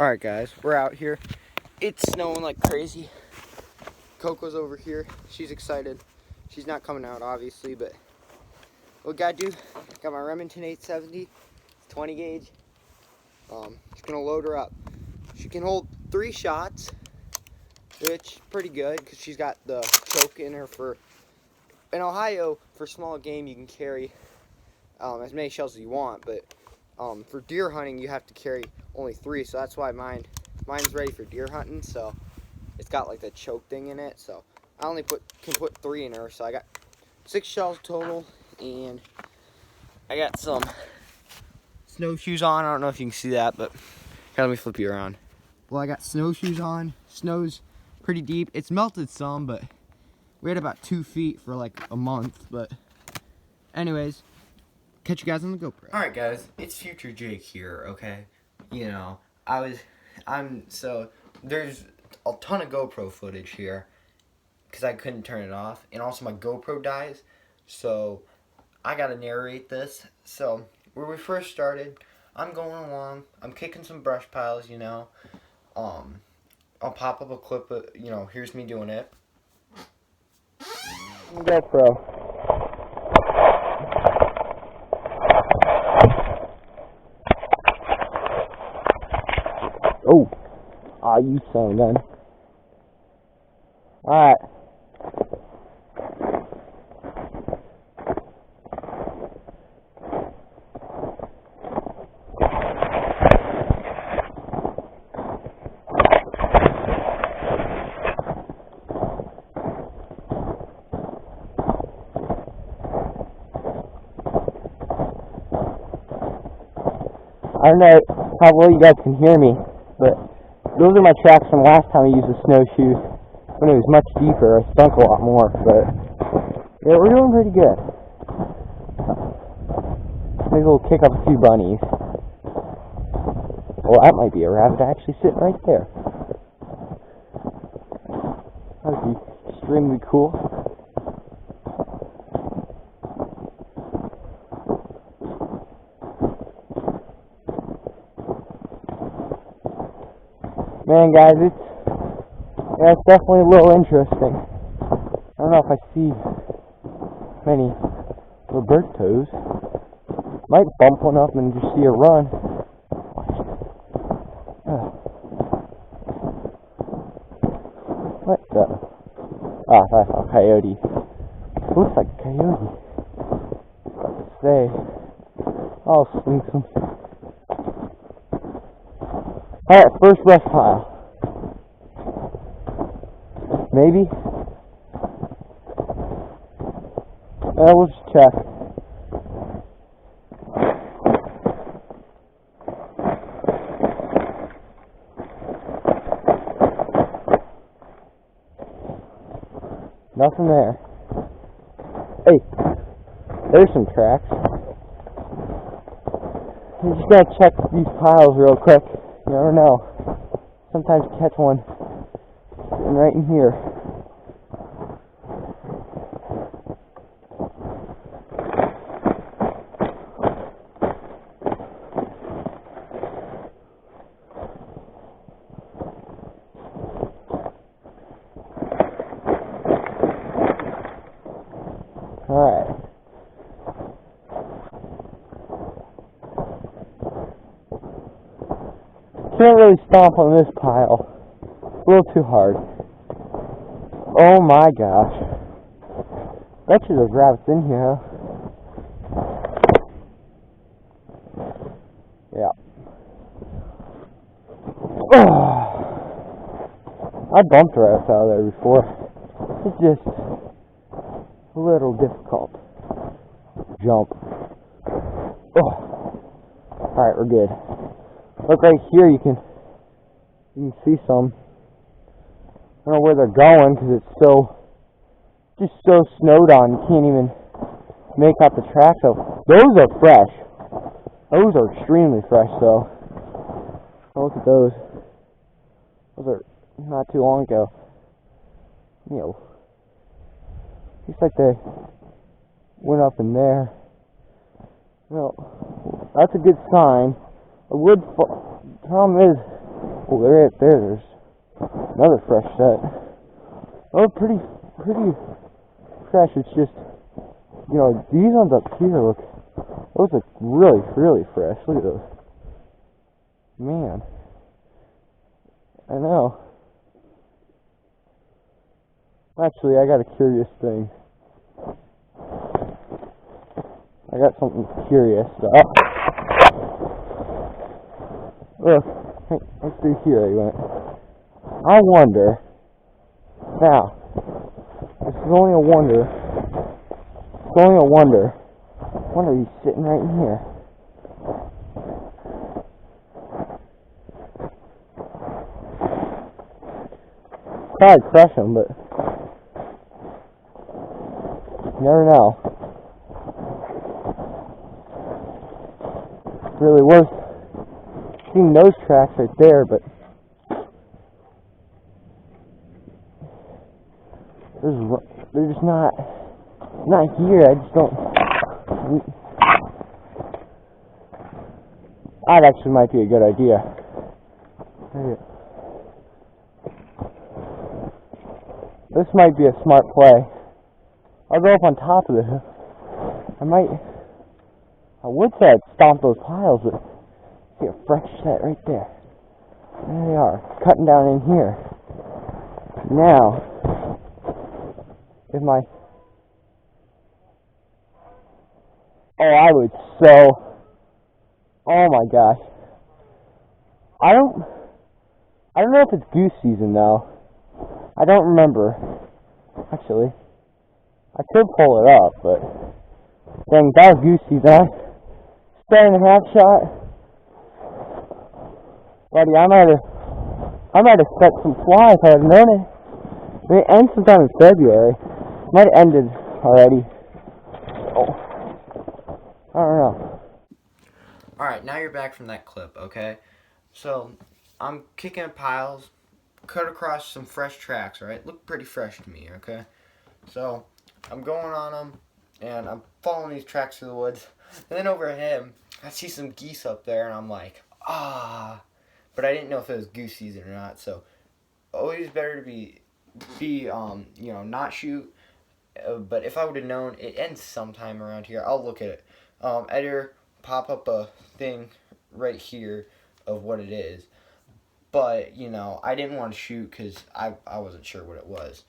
Alright guys, we're out here. It's snowing like crazy. Coco's over here. She's excited. She's not coming out obviously, but what we gotta do, got my Remington 870, 20 gauge. Just gonna load her up. She can hold 3 shots, which is pretty good because she's got the choke in her. In Ohio, for small game you can carry as many shells as you want, but for deer hunting you have to carry only 3, so that's why mine's ready for deer hunting. So it's got like the choke thing in it, so I only can put 3 in her. So I got 6 shells total, and I got some snowshoes on. I don't know if you can see that, but here, let me flip you around. Well, I got snowshoes on. Snow's pretty deep. It's melted some, but we had about 2 feet for like a month. But anyways, catch you guys on the GoPro. Alright guys, it's Future Jake here, okay? You know, so there's a ton of GoPro footage here because I couldn't turn it off, and also my GoPro dies, so I gotta narrate this. So where we first started, I'm going along, I'm kicking some brush piles, you know. I'll pop up a clip of, you know, here's me doing it. GoPro. Oh, you son of a gun. Alright. I don't know how well you guys can hear me, but those are my tracks from last time I used the snowshoes when it was much deeper. I stunk a lot more, but yeah, we're doing pretty good. Maybe we'll kick up a few bunnies. Well, that might be a rabbit actually sitting right there. That would be extremely cool. Man, guys, it's definitely a little interesting. I don't know if I see many Robertos. Might bump one up and just see a run. What the? Ah, that's a coyote. It looks like a coyote. About to say. I'll swing some. Alright, first brush pile. Maybe? We'll just check. Nothing there. Hey, there's some tracks. You just gotta check these piles real quick. You never know. Sometimes you catch one sitting right in here. Alright. Can't really stomp on this pile. A little too hard. Oh my gosh. Bet you there's rabbits in here, huh? Yeah. I bumped rabbits out of there before. It's just a little difficult. Jump. Alright, we're good. Look right here, you can see some. I don't know where they're going because it's just so snowed on. You can't even make out the tracks. So those are fresh. Those are extremely fresh, though. Oh, look at those. Those are not too long ago. You know, looks like they went up in there. Well, that's a good sign. Problem is, Oh, right there, there's another fresh set. Oh, pretty fresh. It's just, you know, these ones up here look, those look really fresh. Look at those. Man. I know. Actually, I got a curious thing. I got something curious. Look, let's see here. He went. I wonder. Now, this is only a wonder. It's only a wonder. I wonder he's sitting right in here. Probably crush him, but you never know. Really worth seeing those tracks right there, but they're just not here. I just don't. That actually might be a good idea. This might be a smart play. I'll go up on top of this. I would say I'd stomp those piles, but see a fresh set right there. There they are, cutting down in here. Now, I would oh my gosh. I don't know if it's goose season though. I don't remember. Actually, I could pull it up, but dang, that was goose season. Stay in the half shot. Buddy, I might have set some fly if I had known it. It ends sometime in February. Might have ended already. Oh. I don't know. Alright, now you're back from that clip, okay? So, I'm kicking piles, cut across some fresh tracks, right? Look pretty fresh to me, okay? So, I'm going on them, and I'm following these tracks through the woods. And then over him, I see some geese up there, and I'm like, ah. But I didn't know if it was goose season or not, so always better to be you know, not shoot. But if I would have known, it ends sometime around here. I'll look at it. Editor, pop up a thing right here of what it is. But, you know, I didn't want to shoot because I wasn't sure what it was.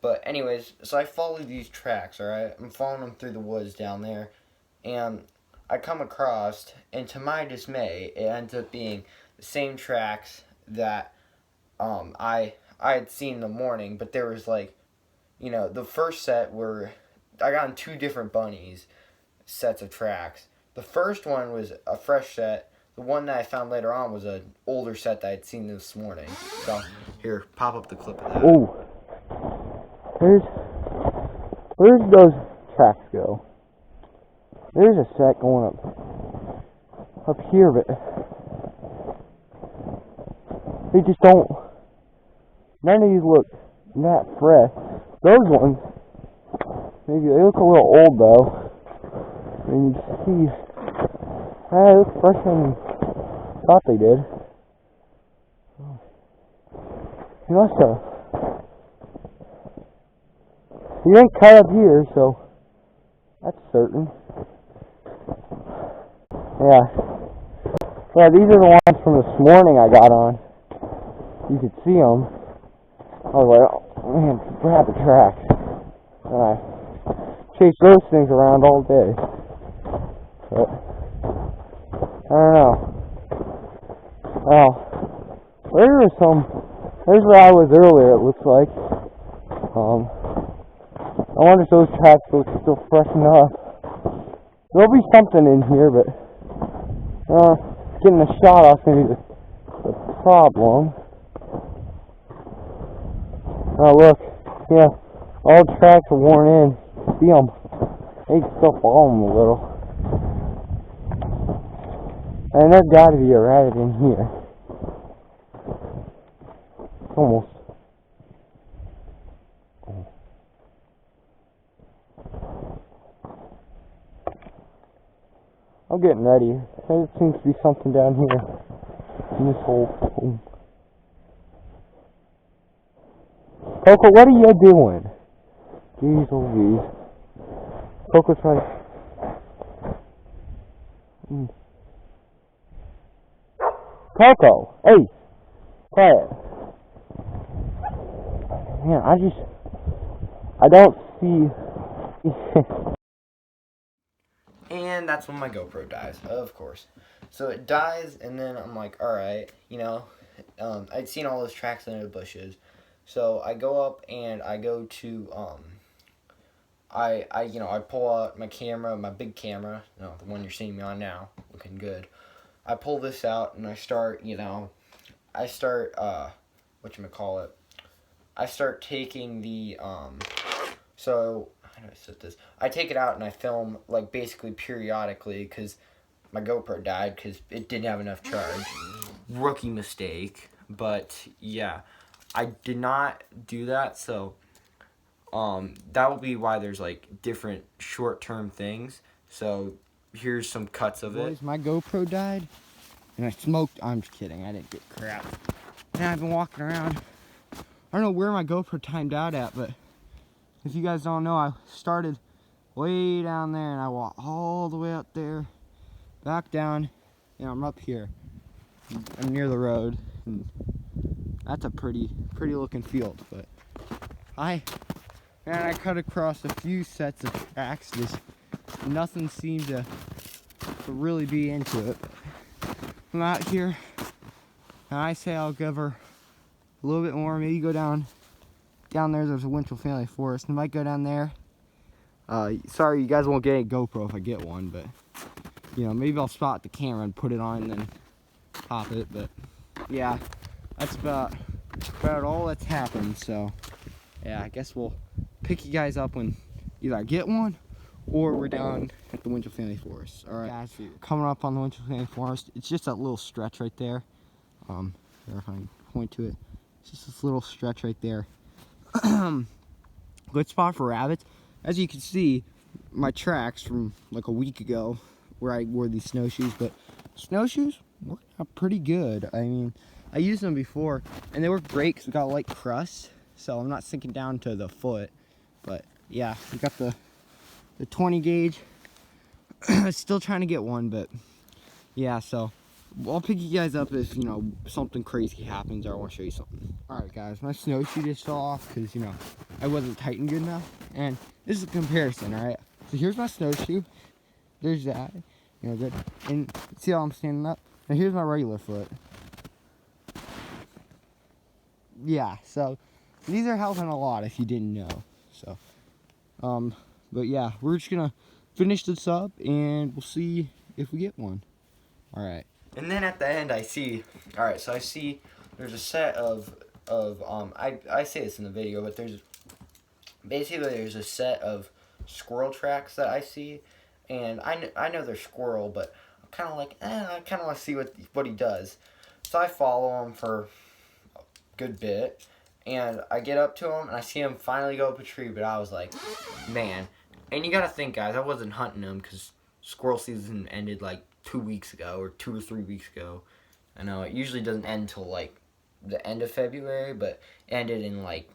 But anyways, so I follow these tracks, alright? I'm following them through the woods down there. And I come across, and to my dismay, it ends up being the same tracks that I had seen in the morning. But there was like, you know, the first set were, I got in two different bunnies sets of tracks. The first one was a fresh set. The one that I found later on was an older set that I'd seen this morning. So, here, pop up the clip of that. Oh, where's those tracks go? There's a set going up here, but they just don't. None of these look that fresh. Those ones, maybe they look a little old though. I mean, you see, they look fresher than I thought they did. He must have. He ain't cut up here, so that's certain. Yeah, these are the ones from this morning I got on. You could see them. I was like, oh man, grab the tracks. And I chased those things around all day. But, I don't know. Well, there's where I was earlier, it looks like. I wonder if those tracks look still fresh enough. There'll be something in here, but getting a shot off maybe the problem. Oh look, yeah, all the tracks are worn in. See them? They can still follow them a little. And there's got to be a rabbit in here. Almost. I'm getting ready. There seems to be something down here in this hole. Coco, what are you doing? Jeez Louise. Coco's right. Coco, hey, quiet. Man, I don't see. And that's when my GoPro dies, of course. So it dies, and then I'm like, alright, I'd seen all those tracks under the bushes. So I go up and I go to, I pull out my camera, my big camera, the one you're seeing me on now, looking good. I pull this out and I start, whatchamacallit, I start taking the, so, how do I set this? I take it out and I film, like, basically periodically, because my GoPro died, because it didn't have enough charge. Rookie mistake, but, yeah. I did not do that, so, that will be why there's, like, different short-term things. So, here's some cuts of it. Boys, my GoPro died, and I smoked. I'm just kidding. I didn't get crap. And I've been walking around. I don't know where my GoPro timed out at, but if you guys don't know, I started way down there, and I walked all the way up there, back down, and I'm up here. I'm near the road, and that's a pretty looking field. But I cut across a few sets of tracks. Just nothing seemed to really be into it. I'm out here, and I say I'll give her a little bit more. Maybe go down there. There's a Winchell Family Forest. I might go down there. Sorry, you guys won't get a GoPro if I get one, but maybe I'll spot the camera and put it on and then pop it. But yeah, that's about all that's happened. So yeah, I guess we'll pick you guys up when either I get one or we're down at the Winchell Family Forest. All right, guys, coming up on the Winchell Family Forest. It's just that little stretch right there. There, if I can point to it, it's just this little stretch right there. Good spot for rabbits. As you can see, my tracks from like a week ago where I wore these snowshoes, but snowshoes work out pretty good. I mean, I used them before and they work great because we got light crust, so I'm not sinking down to the foot. But yeah, we got the 20 gauge. Still trying to get one, but yeah, so I'll pick you guys up if something crazy happens or I want to show you something. All right, guys, my snowshoe just fell off because I wasn't tightened good enough, and this is a comparison. All right, so here's my snowshoe. There's that, good. And see how I'm standing up? Now here's my regular foot. Yeah, so these are helping a lot if you didn't know. So, but yeah, we're just gonna finish this up and we'll see if we get one. All right. And then at the end I see there's a set of I say this in the video, but there's a set of squirrel tracks that I see, and I know they're squirrel, but I'm kind of like, I kind of want to see what he does. So I follow him for a good bit, and I get up to him, and I see him finally go up a tree, but I was like, man. And you gotta think, guys, I wasn't hunting him, because squirrel season ended like 2 weeks ago, or 2 or 3 weeks ago. I know, it usually doesn't end till like the end of February, but ended in like,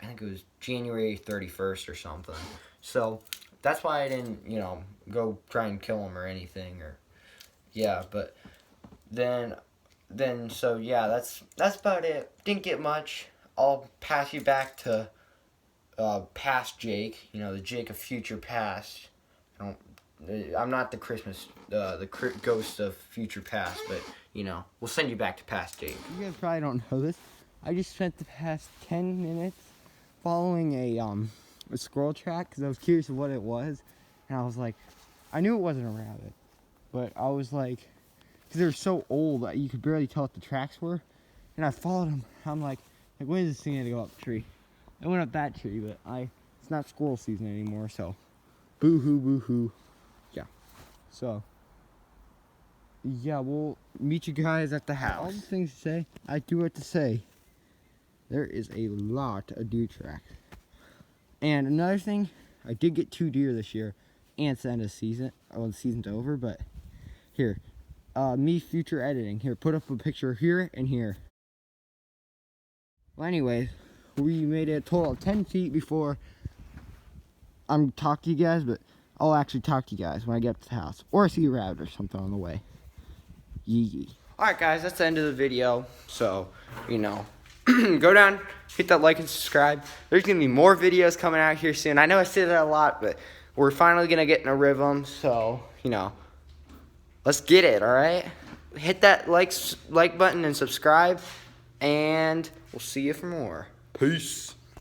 I think it was January 31st or something. So that's why I didn't, go try and kill him or anything, or yeah. But then so yeah, that's about it. Didn't get much. I'll pass you back to past Jake. The Jake of future past. I'm not the ghost of future past, but we'll send you back to past Jake. You guys probably don't know this. I just spent the past 10 minutes following a squirrel track because I was curious of what it was, and I was like, I knew it wasn't a rabbit, but I was like, because they were so old that you could barely tell what the tracks were, and I followed them. I'm like, when is this thing gonna go up the tree? I went up that tree, but it's not squirrel season anymore, so boo-hoo, boo-hoo. Yeah, so yeah, we'll meet you guys at the house. All the things to say, I do have to say, there is a lot of deer tracks. And another thing, I did get 2 deer this year, and it's the end of the season. Oh, the season's over, but here, me future editing. Here, put up a picture here and here. Well, anyways, We made it a total of 10 feet before I'm talk to you guys, but I'll actually talk to you guys when I get up to the house. Or I see a rabbit or something on the way. Yee. Alright guys, that's the end of the video. So, you know, go down, hit that like and subscribe. There's going to be more videos coming out here soon. I know I say that a lot, but we're finally going to get in a rhythm. So, you know, let's get it, alright? Hit that like button and subscribe. And we'll see you for more. Peace.